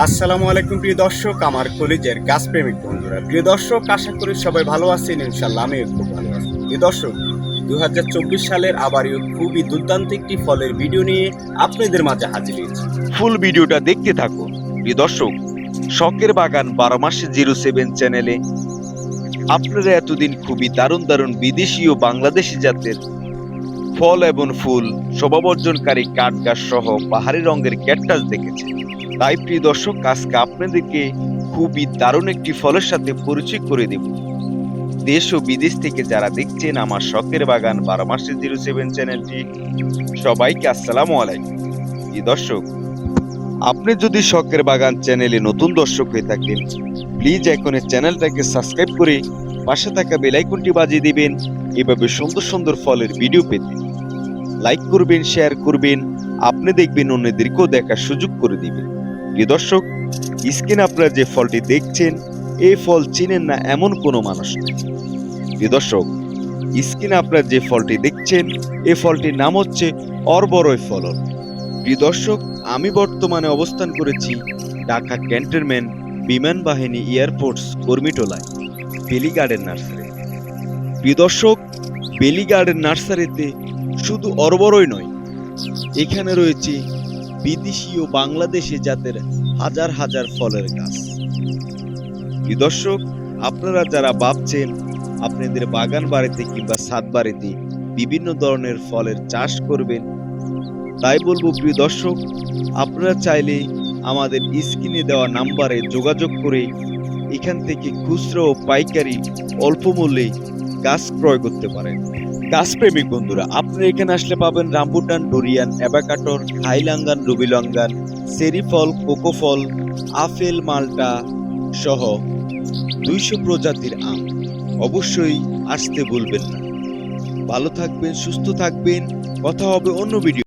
আসসালামু আলাইকুম প্রিয় দর্শক, আমার কলেজের গাছপ্রেমিক বন্ধুরা। প্রিয় দর্শক, আশা করি সবাই ভালো আছেন। ইনশাল্লাহ আমিও খুব ভালো আছি। প্রিয় দর্শক, 2024 সালের আবারও খুবই দুর্দান্ত একটি ফলের ভিডিও নিয়ে আপনাদের মাঝে হাজির হয়েছি। ফুল ভিডিওটা দেখতে থাকুন। প্রিয় দর্শক, শখের বাগান 12 মাসে 07 চ্যানেলে আপনারা এতদিন খুবই দারুণ দারুণ বিদেশি ও বাংলাদেশি জাতের ফল এবং ফুল শোভাবর্ধনকারী কাঠ গাছ সহ পাহাড়ি রঙের ক্যাকটাস দেখেছেন। তাই প্রিয় দর্শক, আজকে আপনাদেরকে খুবই দারুণ একটি ফলের সাথে পরিচয় করে দেব। দেশ ও বিদেশ থেকে যারা দেখছেন আমার শখের বাগান 12 মাসে 07 চ্যানেলটি, সবাইকে আসসালামু আলাইকুম। প্রিয় দর্শক, আপনি যদি শখের বাগান চ্যানেলে নতুন দর্শক হয়ে থাকেন, প্লিজ এখন এই চ্যানেলটাকে সাবস্ক্রাইব করে পাশে থাকা বেল আইকনটি বাজিয়ে দিবেন এভাবে সুন্দর সুন্দর ফলের ভিডিও পেতে। লাইক করবেন, শেয়ার করবেন, আপনি দেখবেন অন্যদেরকেও দেখার সুযোগ করে দিবেন। প্রিয় দর্শক, স্ক্রিনে আপনারা যে ফলটি দেখছেন, এই ফল চিনেন না এমন কোনো মানুষ নেই। প্রিয় দর্শক, স্ক্রিনে আপনারা যে ফলটি দেখছেন, এই ফলটির নাম হচ্ছে অরবরই ফলন। প্রিয় দর্শক, আমি বর্তমানে অবস্থান করেছি ঢাকা ক্যান্টনমেন্ট বিমান বাহিনী এয়ারফোর্স কর্মীটোলায় বেলি গার্ডেন নার্সারি। প্রিয় দর্শক, বেলি গার্ডেন নার্সারিতে শুধু অরবরই নয়, এখানে রয়েছে বিদেশি ও বাংলাদেশি জাতের হাজার হাজার ফলের গাছ। প্রিয় দর্শক, আপনারা যারা ভাবছেন আপনাদের বাগান বাড়িতে কিংবা ছাদ বাড়িতে বিভিন্ন ধরনের ফলের চাষ করবেন, তাই বলবো প্রিয় দর্শক, আপনারা চাইলে আমাদের স্ক্রিনে দেওয়া নাম্বারে যোগাযোগ করে এখান থেকে খুচরো ও পাইকারি অল্প মূল্যে গাছ ক্রয় করতে পারেন। গাছপ্রেমিক বন্ধুরা, আপনারা এখানে আসলে পাবেন রামবুটান, ডোরিয়ান, অ্যাভাকাডোর, হাইলাঙ্গান, রুবিলাঙ্গান, চেরি ফল, কোকো ফল, আপেল, মাল্টা সহ 200 প্রজাতির আম। অবশ্যই আসতে ভুলবেন না। ভালো থাকবেন, সুস্থ থাকবেন। কথা হবে অন্য ভিডিও।